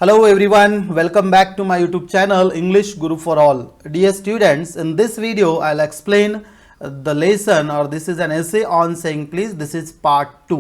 Hello everyone, welcome back to my YouTube channel English Guru for All. Dear students, in this video I'll explain the lesson or this is an essay on saying please. This is part 2.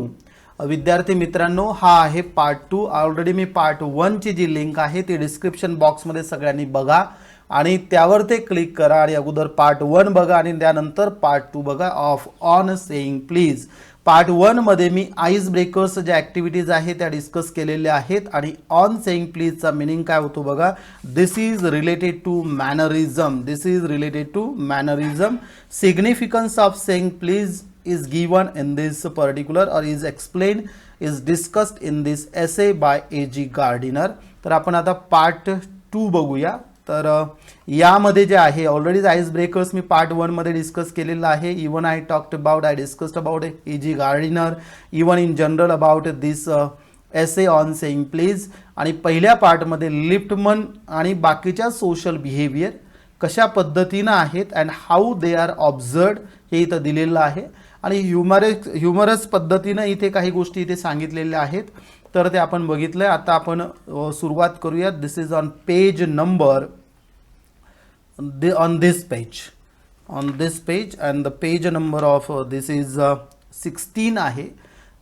विद्यार्थी मित्रांनो, हा आहे part 2. Already मी part 1 ची जी link आहे ती description box मध्ये सगळ्यांनी बघा आणि त्यावर ते क्लिक करा आणि अगोदर पार्ट 1 बघा आणि त्यानंतर पार्ट 2 बघा ऑफ ऑन सेइंग प्लीज. पार्ट 1 मध्ये मी आईस ब्रेकर्स ज्या ॲक्टिव्हिटीज आहेत त्या डिस्कस केलेल्या आहेत आणि ऑन सेइंग प्लीज चा मीनिंग काय होतो बघा. This is related to mannerism. This is related to mannerism. Significance of saying please is given in this particular or is explained is discussed in this essay by A.G. Gardiner. तर आपण आता part 2 बघूया. तर यामध्ये जे आहे already ice breakers मी part 1 मध्ये discuss केलेला आहे. Even I talked about I discussed about A.G. Gardiner even in general about this essay on saying please. आणि पहिल्या पार्टमध्ये लिफ्टमन आणि बाकीच्या सोशल बिहेवियर कशा पद्धतीने आहेत अँड हाऊ दे आर ऑब्झर्व्ड हे इथं दिलेलं आहे आणि ह्युमरस पद्धतीने इथे काही गोष्टी इथे सांगितलेल्या आहेत. तर ते आपण बघितलंय. आता आपण सुरुवात करूया. This is on page number on this page and the page number of this is 16 आहे.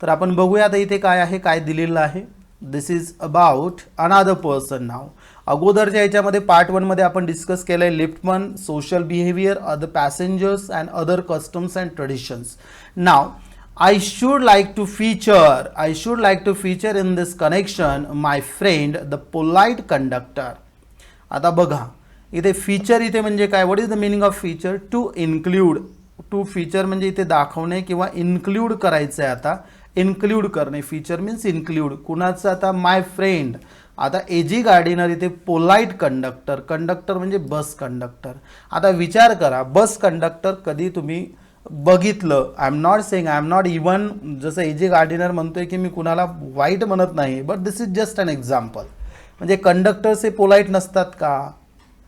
तर आपण बघूया आता इथे काय आहे, काय दिलेलं आहे. This is about another person. नाव अगोदरच्या याच्यामध्ये पार्ट 1 मध्ये आपण डिस्कस केलंय liftman, social behaviour, other passengers and other customs and traditions. Now I should like to feature in this connection my friend the polite conductor. आता बघा इथे feature इथे म्हणजे काय, what is the meaning of feature? To include. To feature म्हणजे इथे दाखवणे किंवा इन्क्लूड करायचं आहे. आता इन्क्लूड करणे, फीचर मीन्स इन्क्लूड. कुणाचं? आता माय फ्रेंड. आता A.G. गार्डिनर इथे पोलाइट कंडक्टर. कंडक्टर म्हणजे बस कंडक्टर. आता विचार करा, बस कंडक्टर कधी तुम्ही बघितलं? आय एम नॉट इवन जसं A.G. गार्डिनर म्हणतोय की मी कुणाला वाईट म्हणत नाही, but this is just an example. म्हणजे कंडक्टर्स हे पोलाइट नसतात का?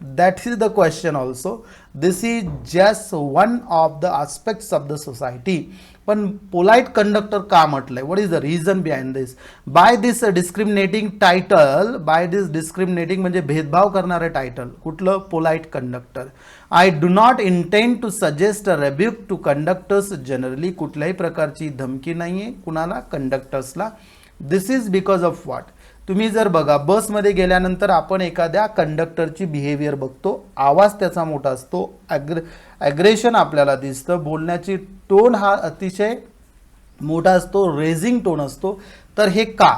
That is the question also. This is just one of the aspects of the society. पण पोलाइट कंडक्टर का म्हटलंय? What is the reason behind this? By this discriminating title, by this discriminating म्हणजे भेदभाव करणारे title. कुठलं? Polite conductor. I do not intend to suggest a rebuke to conductors generally. कुठल्याही प्रकारची धमकी नाहीये कुणाला? कंडक्टर्सला. दिस इज बिकॉज ऑफ व्हॉट? तुम्ही जर बघा बसमध्ये गेल्यानंतर आपण एखाद्या कंडक्टरची बिहेवियर बघतो, आवाज त्याचा मोठा असतो, ॲग्रेशन आपल्याला दिसतं, बोलण्याची टोन हा अतिशय मोठा असतो, रेझिंग टोन असतो. तर हे का?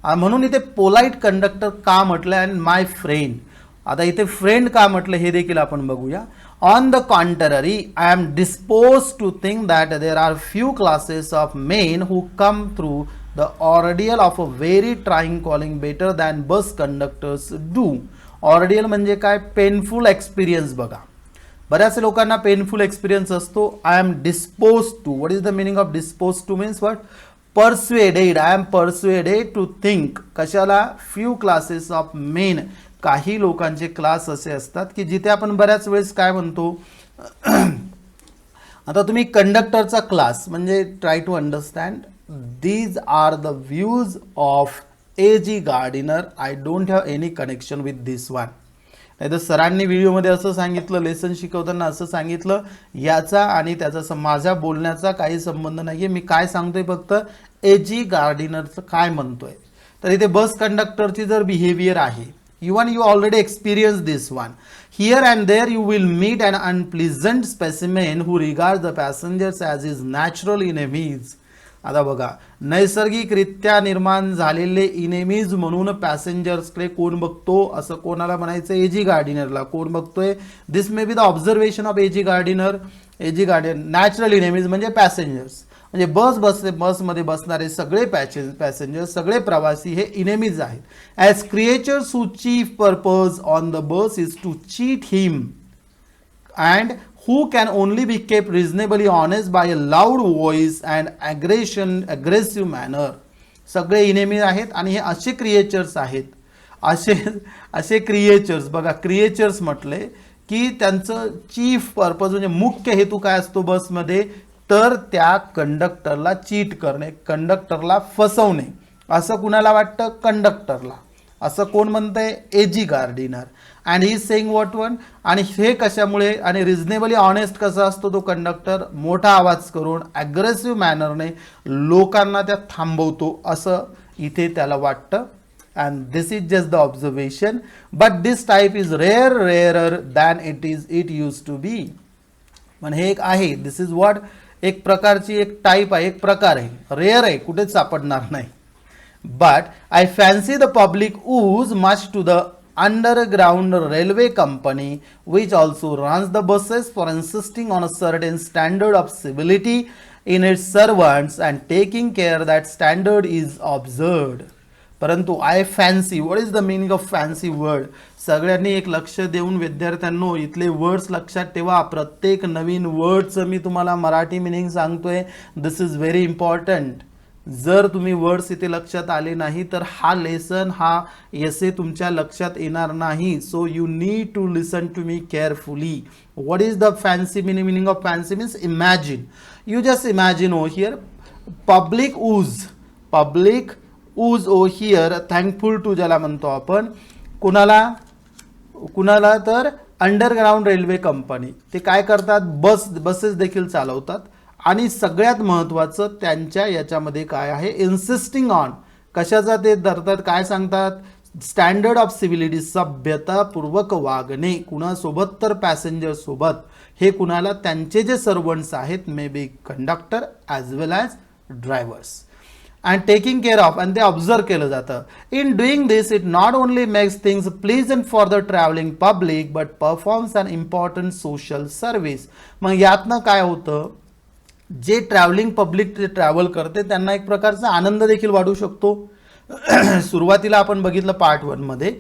म्हणून इथे पोलाइट कंडक्टर का म्हटलं अँड माय फ्रेंड. आता इथे फ्रेंड का म्हटलं हे देखील आपण बघूया. On the contrary I am dispose to think that there are few classes of men who come through the ordeal of a very trying calling better than bus conductors do. Ordeal म्हणजे काय? Painful experience. बघा बऱ्याच लोकांना painful experience असतो. I am dispose to. What is the meaning of disposed to? Means what? Persuaded. I am persuaded to think. कशाला? Few classes of men. काही लोकांचे class असे असतात की जिथे आपण बऱ्याच वेळेस काय म्हणतो आता तुम्ही कंडक्टरचा क्लास म्हणजे try to understand. These are the views of A.G. Gardiner. I don't have any connection with this one. नाही तर सरांनी व्हिडिओमध्ये असं सांगितलं, लेसन शिकवताना असं सांगितलं, याचा आणि त्याचा माझ्या बोलण्याचा काही संबंध नाहीये. मी काय सांगतोय फक्त A.G. गार्डिनरचं काय म्हणतोय. तर इथे बस कंडक्टरची जर बिहेवियर आहे, even you already experienced this one. Here and there you will meet an unpleasant specimen who regards the passengers as his natural enemies. आता बघा नैसर्गिकरित्या निर्माण झालेले इनेमीज म्हणून पॅसेंजर्सकडे कोण बघतो? असं कोणाला म्हणायचं? A.G. गार्डिनरला. कोण बघतोय? This may be the observation of A.G. Gardiner. A.G. Gardiner natural enemies म्हणजे पॅसेंजर्स म्हणजे बसमध्ये बसणारे सगळे पॅसेंजर्स, सगळे प्रवासी हे इनेमीज आहेत. As creatures who chief purpose on the bus is to cheat him and who can only be kept reasonably honest by a loud voice and aggressive manner. सगळे इनेमी आहेत आणि हे असे क्रिएचर्स आहेत. असे क्रिएचर्स बघा, creatures म्हटले की त्यांचं चीफ पर्पज म्हणजे मुख्य हेतू काय असतो बसमध्ये? तर त्या कंडक्टरला चीट करणे, कंडक्टरला फसवणे. असं कुणाला वाटतं? कंडक्टरला. असं कोण म्हणतंय? Ag Gardiner. And he is saying what one, आणि हे कशामुळे, आणि रिझनेबली ऑनेस्ट कसा असतो तो कंडक्टर, मोठा आवाज करून ॲग्रेसिव्ह मॅनरने लोकांना त्या थांबवतो असं इथे त्याला वाटतं. And this is just the observation, but this type is rarer than it use to be. पण हे एक आहे, दिस इज व्हॉट, एक प्रकारची एक टाईप आहे, एक प्रकार आहे, रेअर आहे, कुठेच सापडणार नाही. But I fancy the public owes much to the underground railway company, which also runs the buses, for insisting on a certain standard of civility in its servants and taking care that standard is observed. परंतु I fancy, what is the meaning of fancy word? सगळ्यांनी एक लक्ष देऊन विद्यार्थ्यांनो इथले words लक्षात ठेवा. प्रत्येक नवीन वर्डचं मी तुम्हाला मराठी मिनिंग सांगतोय. दिस इज व्हेरी इम्पॉर्टंट. जर तुम्ही वर्ड्स इथे लक्षात आले नाही तर हा लेसन, हा एसे तुमच्या लक्षात येणार नाही. So you need to listen to me carefully. What is the fancy meaning of fancy means imagine. You just imagine oh here public ऊज ओ हिअर थँकफुल टू ज्याला म्हणतो आपण, कुणाला तर अंडरग्राऊंड रेल्वे कंपनी, ते काय करतात, बसेस देखील चालवतात. आणि सगळ्यात महत्त्वाचं त्यांच्या याच्यामध्ये काय आहे, इन्सिस्टिंग ऑन, कशाचा ते धरतात, काय सांगतात, स्टँडर्ड ऑफ सिव्हिलिटी, सभ्यतापूर्वक वागणे कुणासोबत तर पॅसेंजर सोबत. हे कुणाला, त्यांचे जे सर्वंट्स आहेत, may be conductor as well as drivers. And taking care of, आणि ते ऑब्झर्व केलं जातं. In doing this it not only makes things pleasant for the travelling public but performs an important social service. मग यातनं काय होतं, जे travelling public जे ट्रॅव्हल करते त्यांना एक प्रकारचा आनंद देखील वाढू शकतो. सुरुवातीला आपण बघितलं पार्ट 1 मध्ये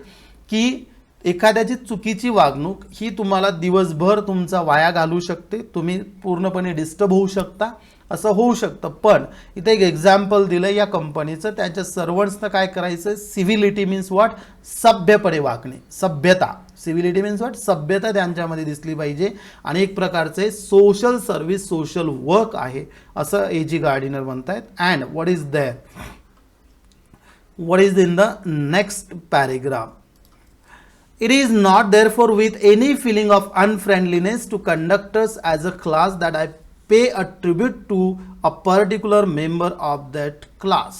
की एखाद्याची चुकीची वागणूक ही तुम्हाला दिवसभर तुमचा वाया घालू शकते, तुम्ही पूर्णपणे डिस्टर्ब होऊ शकता, असं होऊ शकतं. पण इथे एक एक्झाम्पल दिलं या कंपनीचं, त्याच्या सर्वंट्सनं काय करायचं, सिव्हिलिटी मीन्स व्हॉट, सभ्यपणे वागणे, सभ्यता. सिव्हिलिटी मीन्स व्हॉट, सभ्यता त्यांच्यामध्ये दिसली पाहिजे. आणि एक प्रकारचे सोशल सर्व्हिस, सोशल वर्क आहे असं एजी गार्डिनर म्हणतायत. And what is there, what is in the next paragraph. It is not therefore with any feeling of unfriendliness to conductors as a class that I pay a tribute to a particular member of that class.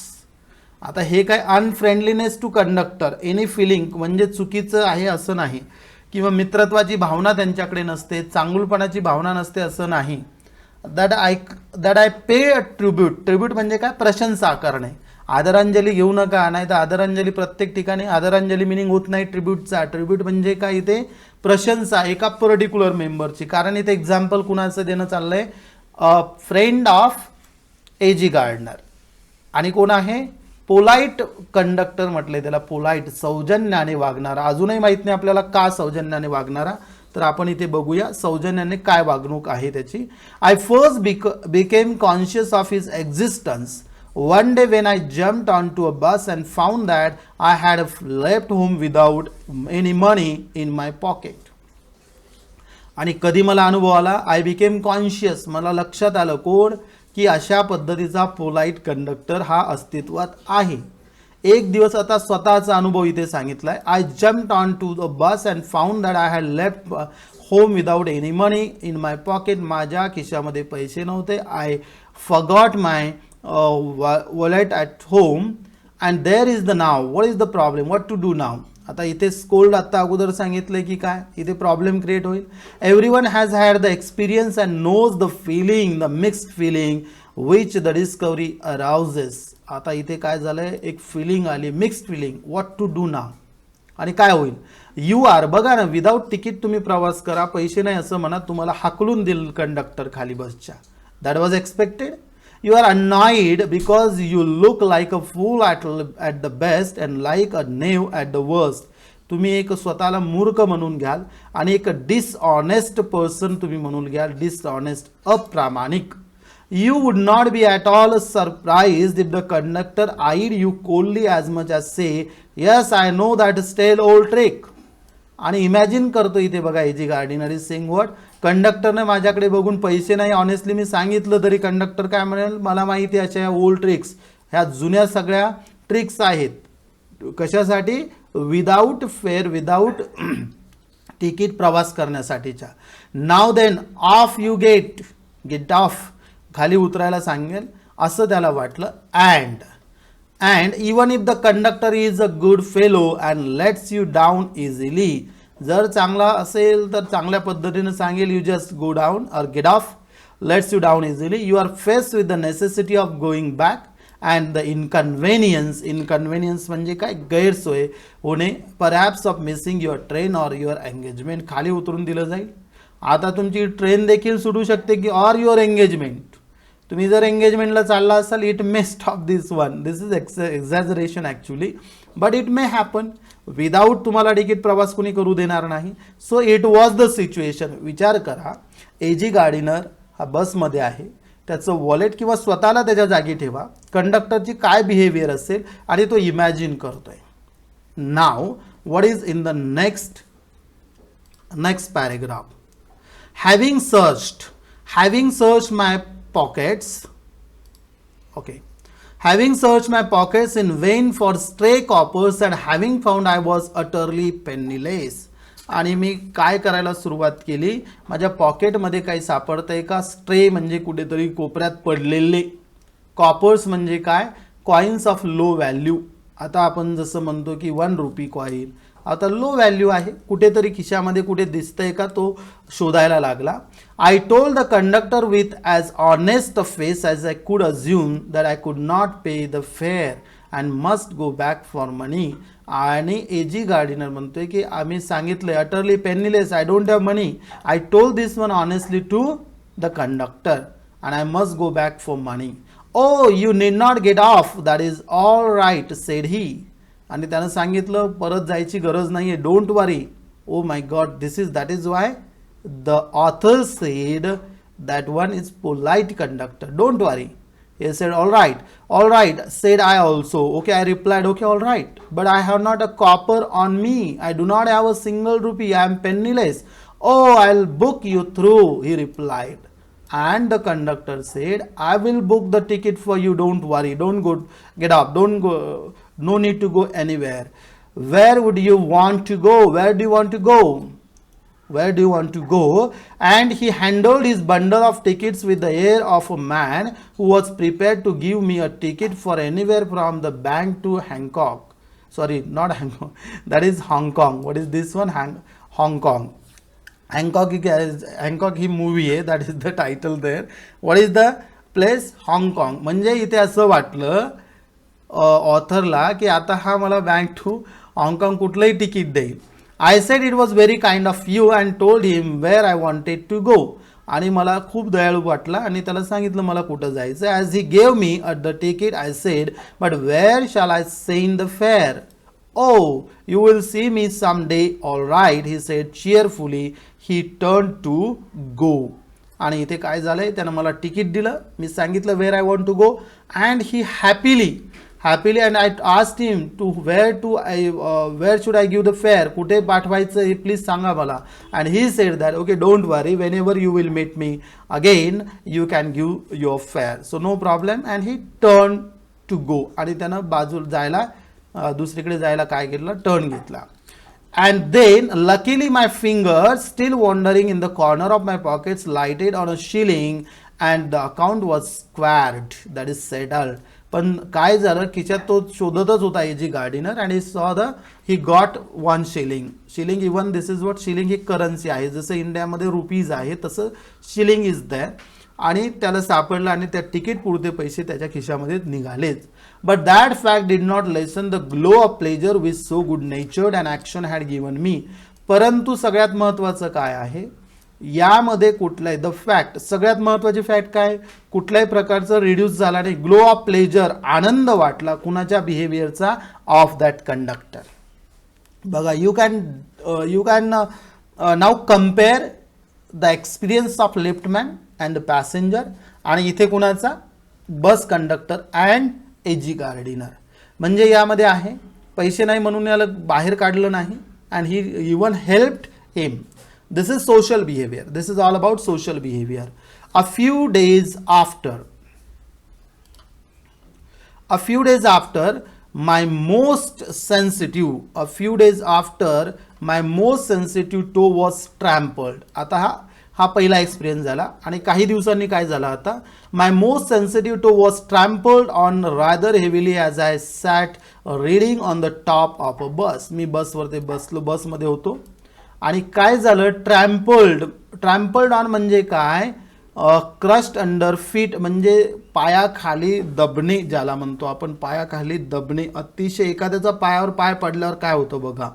आता हे काय, unfriendliness to conductor, any feeling म्हणजे चुकीचं आहे असं नाही, किंवा मित्रत्वाची भावना त्यांच्याकडे नसते, चांगुलपणाची भावना नसते असं नाही. That I pay a tribute म्हणजे काय, प्रशंसा करणे. आदरांजली घेऊ नका, नाही तर आदरांजली प्रत्येक ठिकाणी आदरांजली मिनिंग होत नाही ट्रिब्यूटचा. ट्रिब्यूट म्हणजे काय, इथे प्रशंसा एका पर्टिक्युलर मेंबरची. कारण इथे एक्झाम्पल कुणाचं देणं चाललंय, फ्रेंड ऑफ एजी गार्डनर. आणि कोण आहे, पोलाइट कंडक्टर म्हटलंय त्याला, पोलाइट, सौजन्याने वागणारा. अजूनही माहित नाही आपल्याला का सौजन्याने वागणारा, तर आपण इथे बघूया सौजन्याने काय वागणूक आहे त्याची. I first became conscious of his existence one day when I jumped onto a bus and found that I had left home without any money in my pocket. आणि कधी मला अनुभव आला, आय बिकेम कॉन्शियस, मला लक्षात आलं कोण, की अशा पद्धतीचा पोलाइट कंडक्टर हा अस्तित्वात आहे. एक दिवस आता स्वतःचा अनुभव इथे सांगितलाय. I jumped on to the bus and found that I had left home without any money in my pocket. माझ्या खिशामध्ये पैसे नव्हते. I forgot my wallet at home and there is the now. What is the problem? What to do now? आता इथे scold आता अगोदर सांगितलंय की काय, इथे प्रॉब्लेम क्रिएट होईल. Everyone has had the experience and knows the feeling, the mixed feeling which the discovery arouses. आता इथे काय झालंय, एक फिलिंग आली, mixed feeling. What to do now, आणि काय होईल. यू आर, बघा ना, विदाउट तिकीट तुम्ही प्रवास करा, पैसे नाही असं म्हणा, तुम्हाला हाकलून दिल कंडक्टर खाली बसच्या. That was expected. You are annoyed because you look like a fool at the best and like a knave at the worst. तुम्ही एक स्वतःला मूर्ख म्हणून घ्याल आणि एक डिसऑनेस्ट पर्सन तुम्ही म्हणून घ्याल, dishonest, अप्रामाणिक. You would not be at all surprised if the conductor eyed you coldly as much as say, yes, I know that stale old trick. आणि इमॅजिन करतो इथे बघा, A G Gardiner is saying what, कंडक्टरने माझ्याकडे बघून पैसे नाही, honestly मी सांगितलं तरी कंडक्टर काय म्हणेल, मला माहिती आहे अशा ह्या ओल्ड ट्रिक्स, ह्या जुन्या सगळ्या ट्रिक्स आहेत. कशासाठी, विदाउट फेअर, विदाउट तिकीट प्रवास करण्यासाठीच्या. Now then off you get, get off, खाली उतरायला सांगेल असं त्याला वाटलं. And even if the conductor is a good fellow and lets you down easily, जर चांगला असेल तर चांगल्या पद्धतीने सांगेल you just go down or get off, lets you down easily. You are faced with the necessity of going back and the inconvenience, inconvenience म्हणजे काय, गैरसोय होणे, perhaps of missing your train or your engagement, खाली उतरून दिलं जाईल. आता तुमची ट्रेन देखील सुटू शकते की ऑर युअर एंगेजमेंट, तुम्ही जर एंगेजमेंटला चालला असाल, it may stop this one, this is exaggeration actually, but it may happen. Without तुम्हाला तिकीट प्रवास कोणी करू देणार नाही. So it was the situation. विचार करा, एजी गार्डिनर हा बसमध्ये आहे, त्याचं वॉलेट किंवा स्वतःला त्याच्या जागी ठेवा, कंडक्टरची काय बिहेवियर असेल आणि तो इमॅजिन करतोय. Now what is in the next paragraph. Having searched my pockets, okay, having searched my pockets in vain for stray coppers and having found I was utterly penniless, आणि मी काय करायला सुरुवात केली, माझ्या पॉकेटमध्ये काही सापडतंय का, स्ट्रे म्हणजे कुठेतरी कोपऱ्यात पडलेले, कॉपर्स म्हणजे काय, कॉइन्स ऑफ लो व्हॅल्यू. आता आपण जसं म्हणतो की 1 रुपी कॉइन, आता लो व्हॅल्यू आहे, कुठेतरी खिशामध्ये कुठे दिसतंय का तो शोधायला लागला. I told the conductor with as honest a face as I could assume that I could not pay the fare and must go back for money. आणि एजी गार्डिनर म्हणतोय की आम्ही सांगितलं utterly penniless, I don't have money, I told this one honestly to the conductor and I must go back for money. Oh you need not get off, that is all right said he. आणि त्यानं सांगितलं परत जायची गरज नाही आहे, don't worry. Oh my God, that is why the author said that one is polite conductor, don't worry. He said, all right, said I also. Okay, I replied, okay, all right, but I have not a copper on me. I do not have a single rupee. I am penniless. Oh, I'll book you through, he replied. And the conductor said, I will book the ticket for you, don't worry, don't go, get up, don't go, no need to go anywhere. Where would you want to go? Where do you want to go? Where do you want to go? And he handled his bundle of tickets with the air of a man who was prepared to give me a ticket for anywhere from the bank to Hancock. Sorry, not Hancock. That is Hong Kong. What is this one? Hong Kong. Hancock he movie आहे, that is the title there. What is the place? Hong Kong. म्हणजे इथे असं वाटलं ऑथरला की आता हा मला bank to हाँगकाँग कुठलंही तिकीट देईल. I said it was very kind of you and told him where I wanted to go. आणि मला खूप दयाळू वाटला आणि त्याला सांगितलं मला कुठं जायचं. As he gave me the ticket, I said, but where shall I send the fare? Oh, you will see me someday, all right, he said cheerfully. He turned to go. आणि इथे काय झालंय, त्यानं मला तिकीट दिलं, मी सांगितलं where I want to go, and he happily and I asked him to where should I give the fare, कुठे पाठवायचं हे प्लीज सांगा मला. And he said that okay, don't worry, whenever you will meet me again you can give your fare, so no problem. And he turned to go. आणि त्यानं बाजूला जायला दुसरीकडे जायला काय केलं, टर्न घेतला. And then luckily my fingers still wandering in the corner of my pockets lighted on a shilling and the account was squared, that is settled. पण काय झालं, खिच्यात तो शोधतच होता एजी गार्डिनर आणि saw the he got 1 shilling. Even this is what, shilling ही currency आहे, जसं इंडियामध्ये रुपीज आहे तसं शिलिंग इज देअर. आणि त्याला सापडलं आणि त्या तिकीट पुरते पैसे त्याच्या खिशामध्ये निघालेच. But that fact did not lessen the glow of pleasure with so good natured and action had given me. परंतु सगळ्यात महत्त्वाचं काय आहे यामध्ये, कुठलाही द फॅक्ट, सगळ्यात महत्त्वाची फॅक्ट काय, कुठल्याही प्रकारचं रिड्यूस झाला नाही, ग्लो ऑफ प्लेजर, आनंद वाटला कुणाच्या बिहेवियरचा, ऑफ दॅट कंडक्टर. बघा, you can now compare the experience of liftman and the passenger. आणि इथे कुणाचा, bus conductor and ag Gardiner. म्हणजे यामध्ये आहे पैसे नाही म्हणून याला बाहेर काढलं नाही, and he even helped him. This is social behavior. This is all about social behavior. A few days after, my most sensitive a few days after my most sensitive toe was trampled. आता हा पहिला experience झाला आणि काही दिवसांनी काय झालं आता, my most sensitive toe was trampled on rather heavily as I sat reading on the top of a bus. मी बसवरती बसलो, बसमध्ये होतो आणि काय झालं, ट्रॅम्पल्ड ऑन म्हणजे काय, क्रस्ट अंडर फीट म्हणजे पायाखाली दबणे ज्याला म्हणतो आपण, पायाखाली दबणे. अतिशय एखाद्याचा पायावर पाय पडल्यावर काय होतं बघा,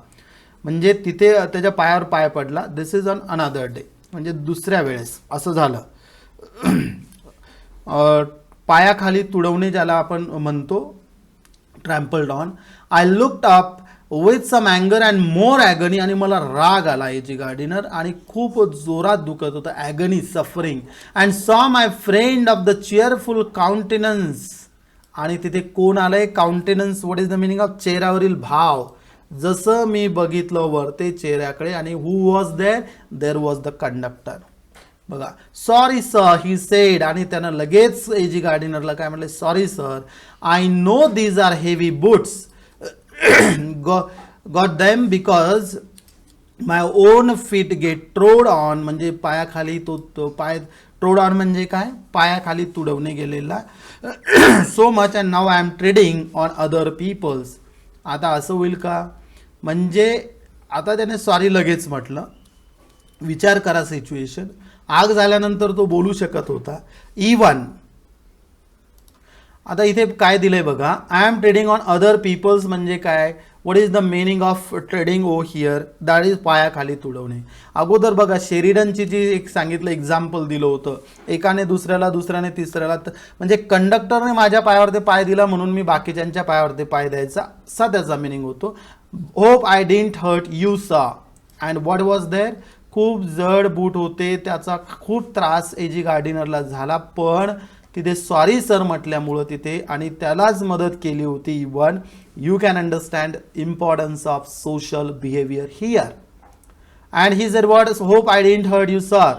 म्हणजे तिथे त्याच्या पायावर पाय पडला. दिस इज ऑन अनदर डे, म्हणजे दुसऱ्या वेळेस असं झालं. पायाखाली तुडवणे ज्याला आपण म्हणतो, trampled on. I looked up with some अँगर अँड मोर ॲगनी, आणि मला राग आला एजी गार्डिनर आणि खूप जोरात दुखत होतं, ॲगनी, suffering. And saw my friend of the cheerful countenance, आणि तिथे कोण आलंय, countenance. What is the meaning of, चेहऱ्यावरील भाव. जसं मी बघितलं वरते चेहऱ्याकडे, आणि who was there was the conductor. बघा, सॉरी सर ही सेड, आणि त्यानं लगेच एजी गार्डिनरला काय म्हटलं, sorry sir, I know these are heavy boots, got them because my own feet get trod on, म्हणजे पायाखाली तो पाय ट्रोड ऑन म्हणजे काय, पायाखाली तुडवणे गेलेला. So much and now I am treading on other people's. आता असं होईल का, म्हणजे आता त्याने सॉरी लगेच म्हटलं. विचार करा सिच्युएशन, आग झाल्यानंतर तो बोलू शकत होता. इवन आता इथे काय दिलंय बघा, I am treading on other peoples म्हणजे काय, what is the meaning of treading on here, that is पायाखाली तुडवणे. अगोदर बघा शेरिडनची जी एक सांगितलं एक्झाम्पल दिलं होतं, एकाने दुसऱ्याला, दुसऱ्याने तिसऱ्याला, म्हणजे कंडक्टरने माझ्या पायावरती पाय दिला म्हणून मी बाकीच्यांच्या पायावरती पाय द्यायचा, असा त्याचा मिनिंग होतो. Hope I didn't hurt you sir, and what was there, खूप जड बूट होते, त्याचा खूप त्रास एजी गार्डिनरला झाला, पण तिथे सॉरी सर म्हटल्यामुळं तिथे, आणि त्यालाच मदत केली होती. Even you can understand importance of social behaviour here. And he said what, hope I didn't hurt you sir,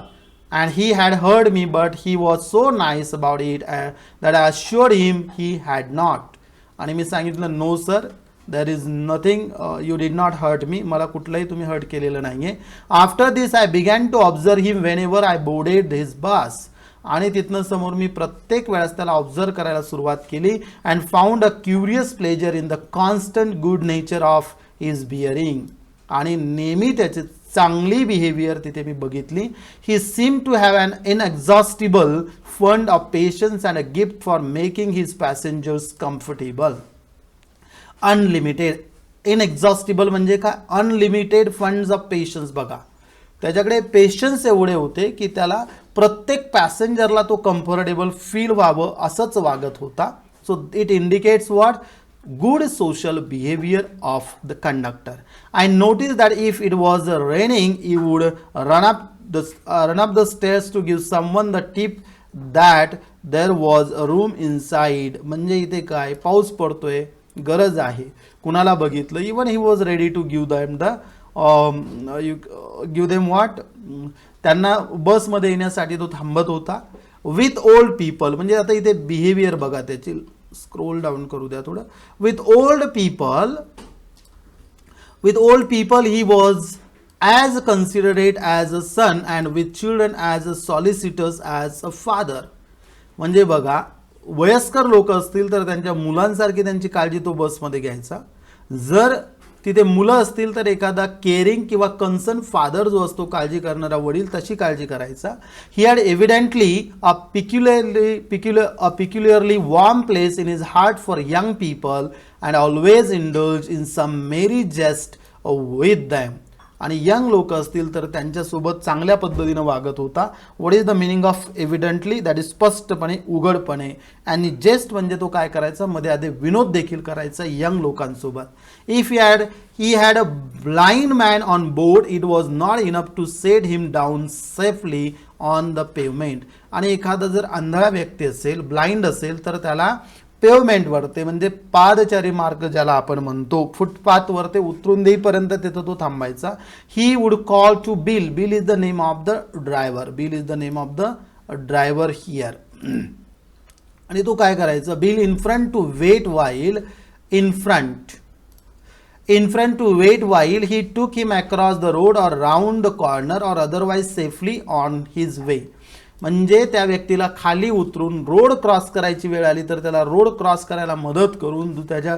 and he had heard me but he was so nice about it that I assured him he had not. आणि मी सांगितलं, no sir, there is nothing, you did not hurt me, मला कुठलंही तुम्ही hurt केलेलं नाही आहे. After this I began to observe him Wien ever I boarded his बस, आणि तिथनं समोर मी प्रत्येक वेळेस त्याला ऑब्झर्व करायला सुरुवात केली. And found a curious pleasure in the constant good nature of his bearing, आणि नेहमी त्याची चांगली बिहेवियर तिथे मी बघितली. He seem to have an inexhaustible fund of patience and a gift for making his passengers comfortable. Unlimited, inexhaustible म्हणजे काय, unlimited funds of patience. बघा, त्याच्याकडे पेशन्स एवढे होते की त्याला प्रत्येक पॅसेंजरला तो कम्फर्टेबल फील व्हावं असंच वागत होता. So it indicates what, good social behavior of the conductor. I noticed that if it was raining, he would run up the stairs to give someone the tip that there was a room inside. म्हणजे इथे काय, पाऊस पडतोय, गरज आहे, कुणाला बघितलं, even he was ready to give them the give them what, त्यांना बसमध्ये येण्यासाठी तो थांबत होता. विथ ओल्ड पीपल, म्हणजे आता इथे बिहेवियर बघा त्याची, स्क्रोल डाऊन करू द्या थोडं. With old people he was as considerate as a son and with children as a solicitors as a father. म्हणजे बघा, वयस्कर लोक असतील तर त्यांच्या मुलांसारखी त्यांची काळजी तो बसमध्ये घ्यायचा. जर तिथे मुलं असतील तर एखादा केअरिंग किंवा कन्सर्न फादर जो असतो, काळजी करणारा वडील, तशी काळजी करायचा. He had evidently a peculiarly warm place in his heart for young people and always indulge in some merry jest with them. आणि यंग लोक असतील तर त्यांच्यासोबत चांगल्या पद्धतीनं वागत होता. What is the meaning of evidently, that is स्पष्टपणे, उघडपणे. आणि जेस्ट म्हणजे तो काय करायचा, मध्ये आधी विनोद देखील करायचा यंग लोकांसोबत. If he had a blind man on board, it was not enough to set him down safely on the pavement. आणि एखादा जर आंधळा व्यक्ती असेल, ब्लाइंड असेल, तर त्याला पेवमेंटवर, ते म्हणजे पादचारी मार्ग ज्याला आपण म्हणतो, फुटपाथवर ते उतरून देईपर्यंत तिथं तो थांबायचा. He would call to Bill, Bill is the name of the driver, Bill is the name of the driver here. आणि तो काय करायचा, Bill in front to wait while in front to wait while he took him across the road or round the corner or otherwise safely on his way. म्हणजे त्या व्यक्तीला खाली उतरून road cross करायची वेळ आली तर त्याला रोड क्रॉस करायला मदत करून त्याच्या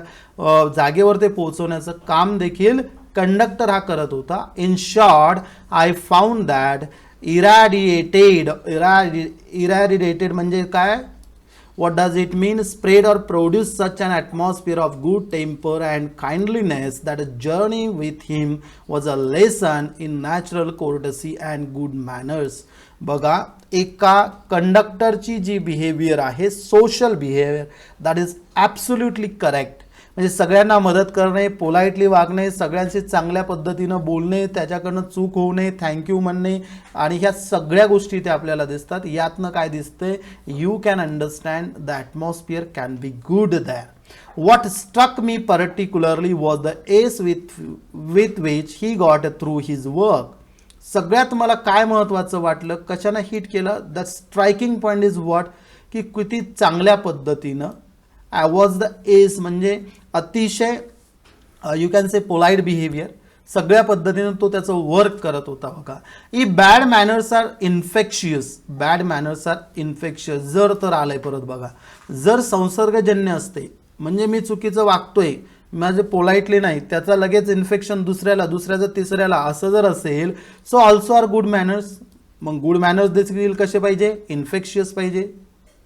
जागेवर ते पोहोचवण्याचं काम देखील कंडक्टर हा करत होता. In short I found that irradiated म्हणजे काय, what does it mean? Spread or produce such an atmosphere of good temper and kindliness that a journey with him was a lesson in natural courtesy and good manners. बघा, एका कंडक्टरची जी behaviour आहे, social behaviour, that is absolutely correct. म्हणजे सगळ्यांना मदत करणे, politely वागणे, सगळ्यांशी चांगल्या पद्धतीनं बोलणे, त्याच्याकडनं चूक होऊ नये, थँक्यू म्हणणे, आणि ह्या सगळ्या गोष्टी ते आपल्याला दिसतात. यातनं काय दिसतंय, you can understand the atmosphere can be good there. What struck me particularly was the ease with which he got through his work. सगळ्यात मला काय महत्त्वाचं वाटलं, कशानं हिट केलं, the striking point is what, की किती चांगल्या पद्धतीनं वॉज द एस म्हणजे अतिशय you can say polite behaviour, सगळ्या पद्धतीनं तो त्याचं वर्क करत होता. बघा, ई bad manners are infectious, bad manners are infectious. जर तर आलंय परत बघा, जर संसर्गजन्य असते म्हणजे मी चुकीचं वागतोय, माझे पोलाइटली नाही, त्याचा लगेच इन्फेक्शन दुसऱ्याला, दुसऱ्याचं तिसऱ्याला, असं जर असेल, so also are good manners. मग गुड मॅनर्स देखील कसे पाहिजे, इन्फेक्शियस पाहिजे.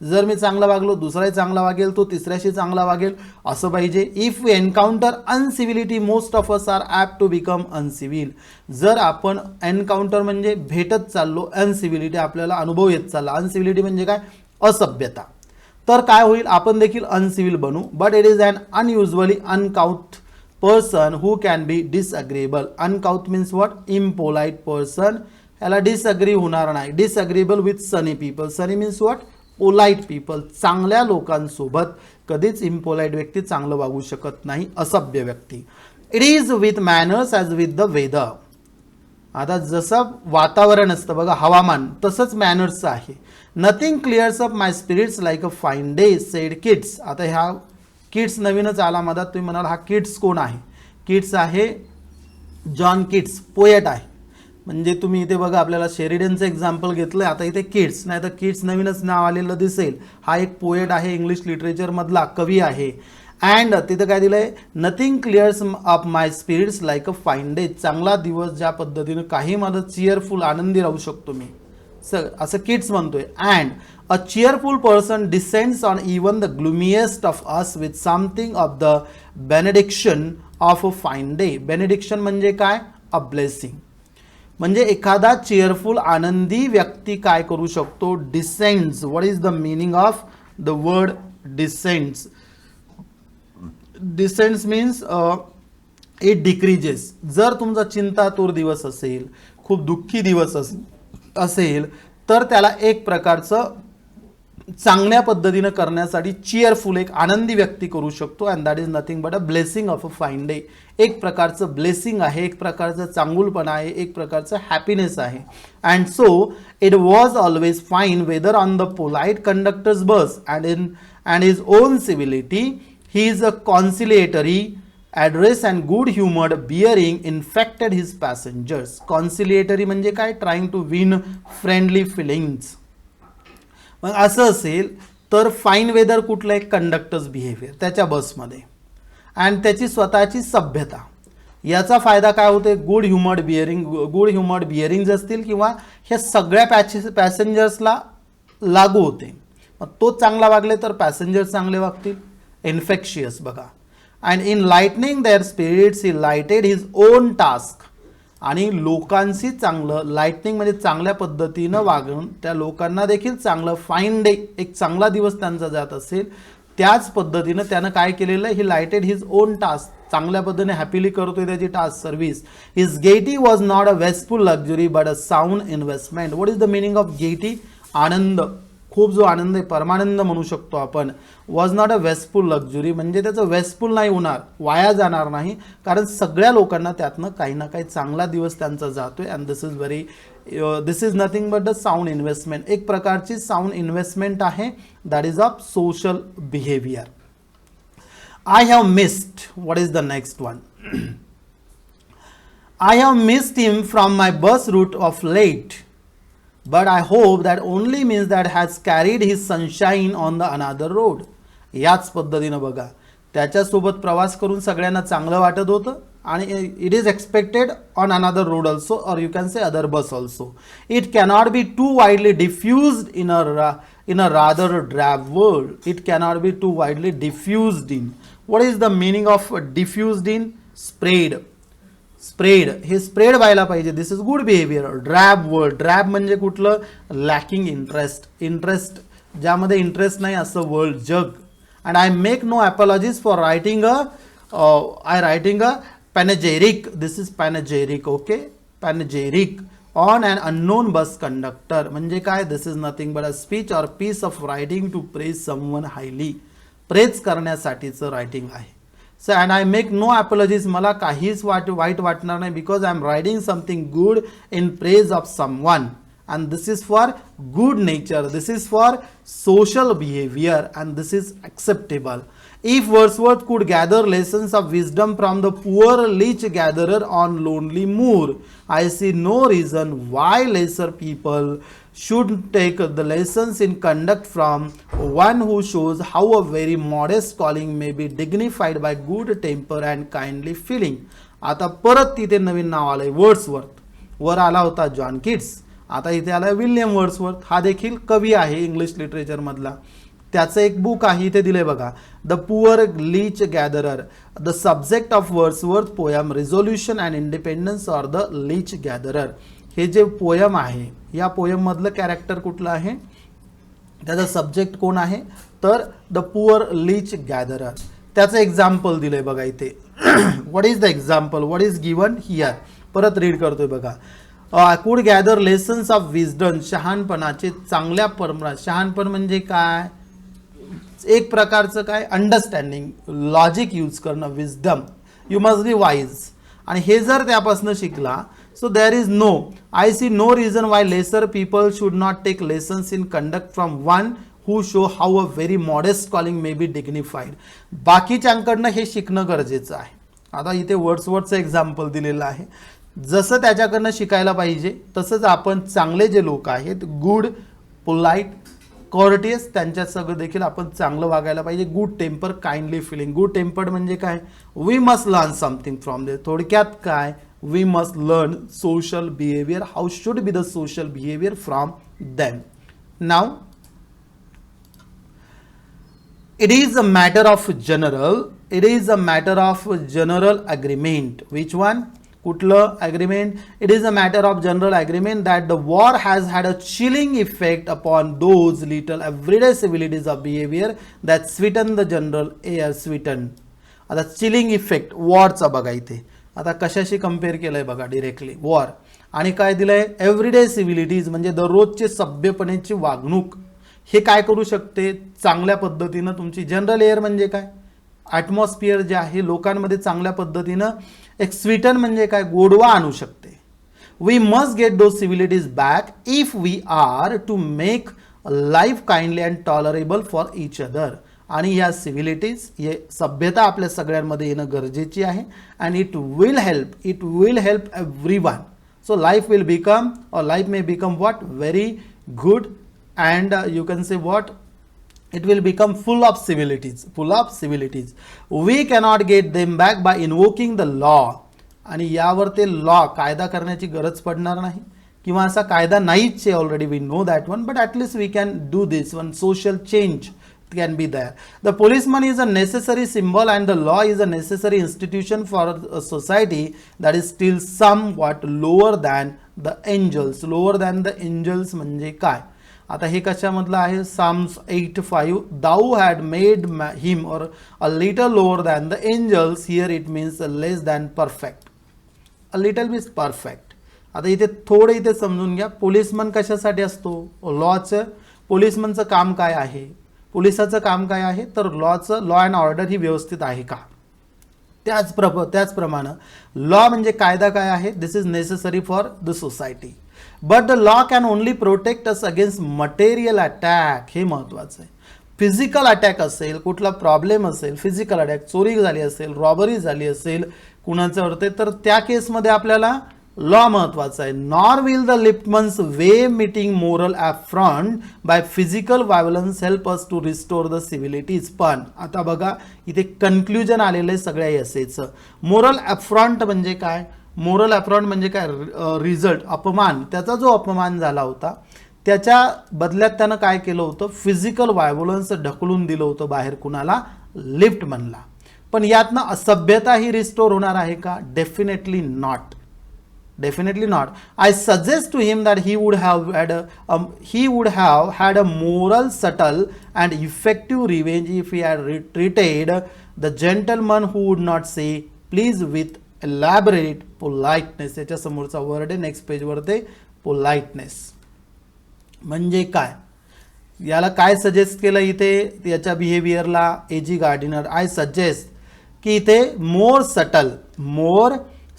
जर मी चांगला वागलो, दुसराही चांगला वागेल, तो तिसऱ्याशी चांगला वागेल, असं पाहिजे. If we encounter incivility most of us are apt to become uncivil. जर आपण एन्काउंटर म्हणजे भेटत चाललो, अनसिव्हिलिटी आपल्याला अनुभव येत चालला. अनसिव्हिलिटी म्हणजे काय, असभ्यता, तर काय होईल, आपण देखील अनसिव्हिल बनू. But it is an unusually uncouth person who can be disagreeable. Uncouth means what, impolite person, याला डिसअग्री होणार नाही. Disagreeable with sunny people. Sunny means what, polite people. चांगल्या लोकांसोबत कधीच इम्पोलाइट व्यक्ती चांगलं वागू शकत नाही, असभ्य व्यक्ती. It is with manners as with the weather. आता जसं वातावरण असतं बघा, हवामान, तसंच मॅनर्सचं आहे. Nothing clears up my spirits like a fine day said kids. आता ह्या किड्स नवीनच आला मधात, तुम्ही म्हणाल हा किड्स कोण आहे. किड्स आहे जॉन किड्स, पोएट आहे. म्हणजे तुम्ही इथे बघा, आपल्याला शेरिडनचं एक्झाम्पल घेतलं, आता इथे किड्स, नाही तर किड्स नवीनच नाव आलेलं दिसेल. हा एक पोएट आहे, इंग्लिश लिटरेचरमधला कवी आहे. अँड तिथं काय दिलं आहे, nothing clears up my spirits like a fine day. चांगला दिवस ज्या पद्धतीनं काही माझं चीअरफुल, आनंदी राहू शकतो मी, असं किड्स म्हणतोय. And a cheerful person descends on even the gloomiest of us with something of the benediction of a fine day. Benediction म्हणजे काय, अ ब्लेसिंग. म्हणजे एखादा चीअरफुल, आनंदी व्यक्ती काय करू शकतो, descends. What is the meaning of the word descends. Descends means it decreases. जर तुमचा चिंतातूर दिवस असेल, खूप दुःखी दिवस असेल, तर त्याला एक प्रकारचं चांगल्या पद्धतीनं करण्यासाठी चीअरफुल, एक आनंदी व्यक्ती करू शकतो. And that is nothing but a blessing of a fine day. एक प्रकारचं ब्लेसिंग आहे, एक प्रकारचं चांगुलपणा आहे, एक प्रकारचं हॅपीनेस आहे. And so it was always fine weather on the polite conductor's bus and his own civility. He is a conciliatory address and good humoured bearing infected his passengers. Conciliatory म्हणजे काय, trying to win friendly feelings. मग असं असेल तर fine weather कुठलं आहे, conductors behaviour त्याच्या बसमध्ये, अँड त्याची स्वतःची सभ्यता. याचा फायदा काय होते, गुड ह्युमर्ड बिअरिंग जे असतील किंवा ह्या सगळ्या पॅसेंजर्सला लागू होते. मग तो चांगला वागले तर पॅसेंजर्स चांगले वागतील. इन्फेक्शियस बघा. And in lightening their spirits he lighted his own task. आणि लोकांशी चांगलं, लाईटनिंग म्हणजे चांगल्या पद्धतीनं वागून त्या लोकांना देखील चांगलं, फाईन डे, एक चांगला दिवस त्यांचा जात असेल, त्याच पद्धतीनं त्यानं काय केलेलं आहे, he lighted his own task. चांगल्या पद्धतीने हॅपीली करतोय त्याची task service. His gaiety was not a wasteful luxury but a sound investment. What is the meaning of gaiety, आनंद, खूप जो आनंद आहे, परमानंद म्हणू शकतो आपण. Was not a wasteful luxury म्हणजे त्याचं वेस्टफुल नाही होणार, वाया जाणार नाही, कारण सगळ्या लोकांना त्यातनं काही ना काही चांगला दिवस त्यांचा जातोय. And this is nothing but the sound investment. एक प्रकारची साऊंड इन्व्हेस्टमेंट आहे, that is of social behaviour. I have missed. What is the next one? I have missed him from my bus route of late. But I hope that only means that has carried his sunshine on the another road. याच पद्धतीनं बघा, त्याच्यासोबत प्रवास करून सगळ्यांना चांगलं वाटत होतं आणि it is expected on another road also or you can say other bus also. It cannot be too widely diffused in a rather drab world. It cannot be too widely diffused in. What is the meaning of diffused in? Spread. Spread, हे spread व्हायला पाहिजे. This is good behaviour. Drab word, drab म्हणजे कुठलं? Lacking interest. Interest ज्यामध्ये interest नाही असं world, जग. And I make no apologies for writing a panegyric. This is panegyric. Okay, panegyric on an unknown bus conductor म्हणजे काय? This is nothing but a speech or piece of writing to praise someone highly. Praise करण्यासाठीचं writing आहे. So and I make no apologies. मला काहीच वाईट वाटणार नाही because I am writing something good in praise of someone. And this is for good nature. This is for social behavior and this is acceptable. If Wordsworth could gather lessons of wisdom from the poor leech gatherer on lonely moor, I see no reason why lesser people should take the lessons in conduct from one who shows how a very modest calling may be dignified by good temper and kindly feeling. आता परत तिथे नवीन नाव आलंय, Wordsworth. वर आला होता John Keats, आता इथे आलाय विल्यम वर्ड्सवर्थ. हा देखील कवी आहे इंग्लिश लिटरेचर मधला. त्याचं एक बुक आहे इथे दिले बघा, the poor leech gatherer. The subject of Wordsworth poem resolution and independence or the leech gatherer. हे जे पोयम आहे, या पोयम मधलं कॅरेक्टर कुठलं आहे? त्याचा सब्जेक्ट कोण आहे? तर द पुअर लीच गॅदरर. त्याचं एक्झाम्पल दिलंय बघा इथे. What is the example? What is given here? परत रीड करतोय बघा. I could gather lessons of wisdom. शहाणपणाचे चांगल्या परंपरा. शहाणपण म्हणजे काय? एक प्रकारचं काय? अंडरस्टँडिंग, लॉजिक यूज करणं. Wisdom, you must be wise. आणि हे जर त्यापासून शिकला, so there is no, I see no reason why lesser people should not take lessons in conduct from one who show how a very modest calling may be dignified. बाकीच्यांकडनं हे शिकणं गरजेचं आहे. आता इथे वर्ड्सवर्थचं एक्झाम्पल दिलेलं आहे. जसं त्याच्याकडनं शिकायला पाहिजे तसंच आपण चांगले जे लोक आहेत, गुड, पोलाइट, कॉर्टियस, त्यांच्या सगळं देखील आपण चांगलं वागायला पाहिजे. Good temper, kindly feeling. Good tempered म्हणजे काय? We must learn something from they. थोडक्यात काय? We must learn social behaviour. How should be the social behaviour from them. Now it is a matter of general agreement. Which one? कुठलं agreement? It is a matter of general agreement that the war has had a chilling effect upon those little everyday civilities of behavior that sweeten the general air. आता chilling effect वॉरचा बघा इथे. आता कशाशी compare केलंय बघा directly, war. आणि काय दिलंय? एव्हरीडे सिव्हिलिटीज म्हणजे दररोजचे सभ्यपणेची वागणूक. हे काय करू शकते? चांगल्या पद्धतीनं तुमची जनरल एअर म्हणजे काय? ॲटमॉस्फिअर जे आहे लोकांमध्ये चांगल्या पद्धतीनं एक स्वीटन म्हणजे काय? गोडवा आणू शकते. We must get those civilities back if we are to make life kindly and tolerable for each other. आणि ह्या सिव्हिलिटीज, हे सभ्यता आपल्या सगळ्यांमध्ये येणं गरजेची आहे. And it will help everyone. So life will become, or life may become what? Very good. And you can say what? It will become full of civilities. We cannot get them back by invoking the law. आणि यावर ते law, कायदा करण्याची गरज पडणार नाही, किंवा असा कायदा नाहीच आहे. Already we know that one, but at least we can do this one. Social change can be there. The policeman is a necessary symbol and the law is a necessary institution for a society that is still somewhat lower than the angels. Lower than the angels म्हणजे काय? आता हे कशामधलं आहे? Psalms 8:5. Thou had made him or a little lower than the angels. Here it means less than perfect. A little bit perfect. आता इथे थोडं इथे समजून घ्या. पोलिसमन कशासाठी असतो? लॉचं. पोलिसमनचं काम काय आहे? पोलिसाचं काम काय आहे? तर लॉचं, लॉ अँड ऑर्डर ही व्यवस्थित आहे का? त्याचप्रमाणे लॉ म्हणजे कायदा काय आहे? This is necessary for the society. But the law can only protect us against material attack. हे महत्वाचं आहे. फिजिकल अटॅक असेल, कुठला प्रॉब्लेम असेल, फिजिकल अटॅक, चोरी झाली असेल, रॉबरी झाली असेल कुणाचं अर्थे, तर त्या केसमध्ये आपल्याला लॉ महत्वाचा आहे. Nor will the liftman's way meeting moral affront by physical violence help us to restore the civilities. पण आता बघा इथे कन्क्लुजन आलेलं आहे सगळ्या एसेचं. मोरल अफ्रॉन्ट म्हणजे काय? मोरल अफ्रॉन्ट म्हणजे काय? रिझल्ट, अपमान. त्याचा जो अपमान झाला होता त्याच्या बदल्यात त्यानं काय केलं होतं? फिजिकल व्हायलन्स ढकलून दिलं होतं बाहेर. कुणाला? लिफ्टमनला. पण यातनं असभ्यता ही रिस्टोर होणार आहे का? Definitely not. Definitely not. I suggest to him that he would have had a moral, subtle and effective revenge if he had treated the gentleman who would not say please with elaborate politeness. याच्या समोरचा word आहे next page वरती, politeness. म्हणजे काय? याला काय suggest केलं इथे याच्या बिहेवियरला एजी गार्डिनर? आय सजेस्ट की इथे मोर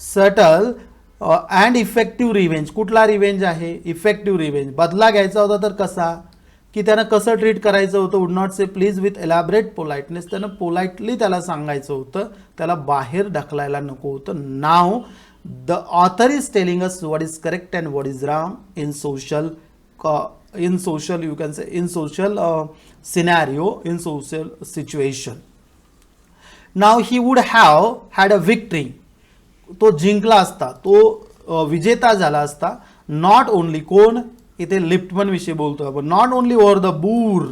सटल अँड इफेक्टिव्ह रिव्हेंज. कुठला रिव्हेंज आहे? Effective revenge. बदला घ्यायचा होता तर कसा? की त्यानं कसं ट्रीट करायचं होतं? Would not say please with elaborate politeness. त्यानं पोलाइटली त्याला सांगायचं होतं, त्याला बाहेर ढकलायला नको होतं. नाव the author is telling us what is correct and what is wrong in social you can say in social scenario, in social situation. Now he would have had a victory. तो जिंकला असता, तो विजेता झाला असता. नॉट ओनली, कोण इथे liftman विषयी बोलतोय आपण, नॉट ओनली ओव्हर द बूर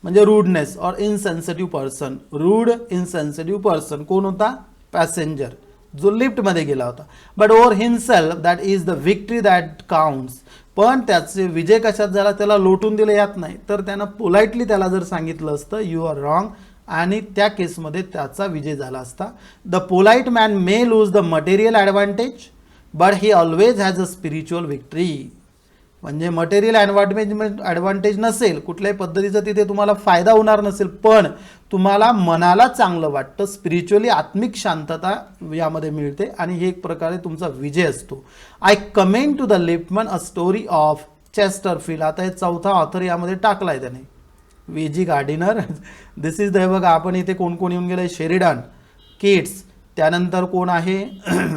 म्हणजे रूडनेस और insensitive person. Rude insensitive person कोण होता? पॅसेंजर जो लिफ्टमध्ये गेला होता. But over himself that is the victory that counts. पण त्याचे विजय कशात झाला? त्याला लोटून दिलं यात नाही, तर त्यानं पोलाइटली त्याला जर सांगितलं असतं यू आर रॉंग, आणि त्या केसमध्ये त्याचा विजय झाला असता. The polite man may lose the material advantage but he always has a spiritual victory. म्हणजे मटेरियल ॲडव्हान्टेज नसेल, कुठल्याही पद्धतीचं तिथे तुम्हाला फायदा होणार नसेल, पण तुम्हाला मनाला चांगलं वाटतं, स्पिरिच्युअली आत्मिक शांतता यामध्ये मिळते आणि हे एक प्रकारे तुमचा विजय असतो. I comment to the liftman a story of Chesterfield. आता हे चौथा ऑथर यामध्ये टाकलाय त्याने, वेजी गार्डिनर. दिस इज द, बघा आपण इथे कोण कोण येऊन गेलंय? शेरिडन, केट्स, त्यानंतर कोण आहे?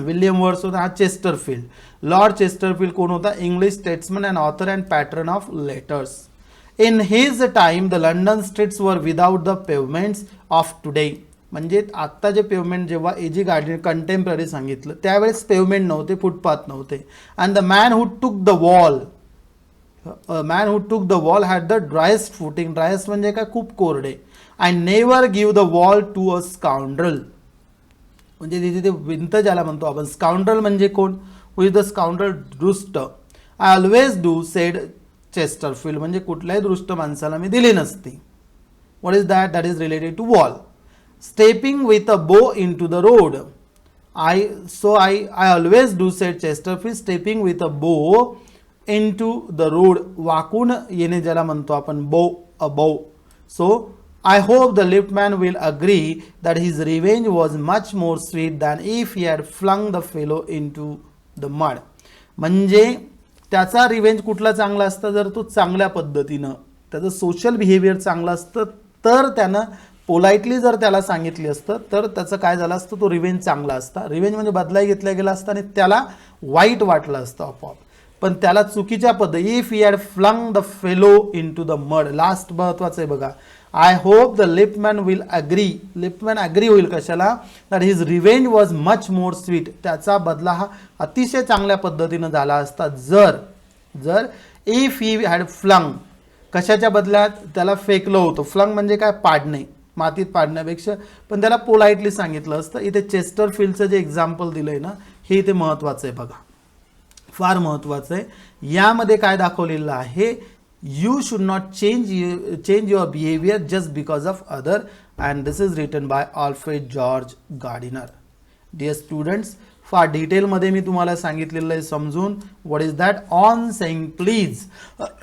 विल्यम वर्ड्सवर्थ, हा चेस्टरफील्ड. लॉर्ड चेस्टरफील्ड कोण होता? English statesman and author and pattern of letters. In his time the London streets were without the pavements of today. म्हणजे आत्ता जे पेवमेंट, जेव्हा एजी गार्डियन कंटेम्पररी सांगितलं त्यावेळेस पेवमेंट नव्हते, फुटपाथ नव्हते. And the man who took the wall had the driest footing. Driest म्हणजे काय? खूप कोरडे. I never give the wall to a scoundrel. म्हणजे तिथे ते विंत ज्याला म्हणतो आपण. स्काउंड्रल म्हणजे कोण? Who is the scoundrel? दृष्ट. I always do said Chesterfield. म्हणजे कुठल्याही दृष्ट माणसाला मी दिली नसती. What is that? That is related to wall. Stepping with a bow into the road. I always do said Chesterfield stepping with a bow into the road. वाकून येणे ज्याला म्हणतो आपण, अ बो. So I hope the liftman will agree that his revenge was much more sweet than if he had flung the fellow into the mud. म्हणजे त्याचा revenge कुठला चांगला असतं? जर तो चांगल्या पद्धतीनं, त्याचं सोशल बिहेवियर चांगलं असतं, तर त्यानं पोलाइटली जर त्याला सांगितली असतं तर त्याचं काय झालं असतं? तो रिव्हेंज चांगला असता. रिव्हेंज म्हणजे बदलाही घेतला गेला असता आणि त्याला वाईट वाटलं असतं आपोआप. पण त्याला चुकीच्या पद्धती, if he had flung the fellow into the mud. Last महत्वाचं आहे बघा. I hope the liftman will agree. Liftman agree होईल कशाला? That his revenge was much more sweet. त्याचा बदला हा अतिशय चांगल्या पद्धतीनं झाला असता जर इफ ही हॅड फ्लंग. कशाच्या बदल्यात? त्याला फेकलं होतं. फ्लंग म्हणजे काय? पाडणे, मातीत पाडण्यापेक्षा. पण त्याला पोलाइटली सांगितलं असतं. इथे चेस्टरफील्डचं जे एक्झाम्पल दिलंय ना, हे इथे महत्वाचं आहे बघा, फार महत्वाचं आहे. यामध्ये काय दाखवलेलं आहे? You should not change your behavior just because of other, and this is written by Alfred George Gardiner. Dear students, फार डिटेलमध्ये मी तुम्हाला सांगितलेलं आहे समजून. What is that? On saying please.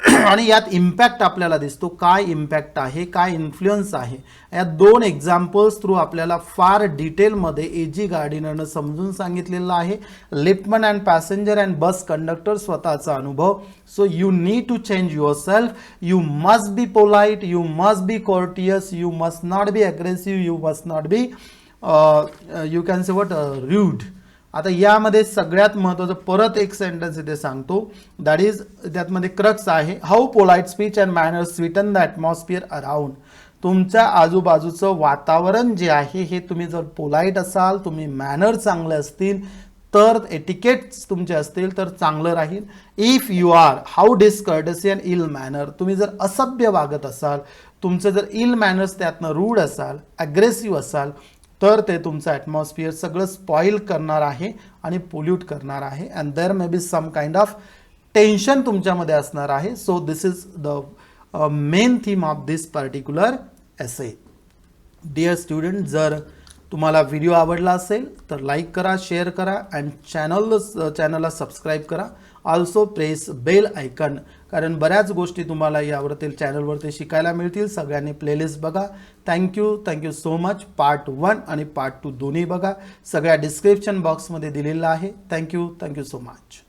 आणि यात इम्पॅक्ट आपल्याला दिसतो. काय इम्पॅक्ट आहे, काय इन्फ्लुएन्स आहे, या 2 एक्झाम्पल्स थ्रू आपल्याला फार डिटेलमध्ये एजी गार्डिनरनं समजून सांगितलेलं आहे. Liftman and passenger and bus conductor स्वतःचा अनुभव. So you need to change yourself. You must be polite, you must be courteous, you must not be aggressive, you must not be you can say what rude. आता यामध्ये सगळ्यात महत्त्वाचं परत एक sentence इथे सांगतो, दॅट इज त्यातमध्ये crux आहे. How polite speech and manners Sutton the atmosphere around. तुमच्या आजूबाजूचं वातावरण जे आहे हे तुम्ही जर पोलाइट असाल, तुम्ही मॅनर चांगले असतील तर, एटिकेट्स तुमचे असतील तर चांगलं राहील. If you are how discourtesy and ill manner, तुम्ही जर असभ्य वागत असाल, तुमचं जर इल मॅनर्स त्यातनं रूड असाल, अग्रेसिव्ह असाल, तर ते तुमचं ॲटमॉस्फिअर सगळं स्पॉइल करणार आहे आणि पोल्यूट करणार आहे. And there may be some kind of tension तुमच्यामध्ये असणार आहे. So this is the main theme of this particular essay. Dear student, जर तुम्हाला व्हिडिओ आवडला असेल तर लाईक करा, शेअर करा अँड चॅनलला सबस्क्राईब करा. ऑल्सो प्रेस बेल आयकन, कारण बऱ्याच गोष्टी तुम्हाला यावरती चॅनलवरती शिकायला मिळतील. सगळ्यांनी प्लेलिस्ट बघा. Thank you so much. पार्ट 1 आणि पार्ट 2 दोन्ही बघा. सगळ्या डिस्क्रिप्शन बॉक्समध्ये दिलेलं आहे. Thank you so much.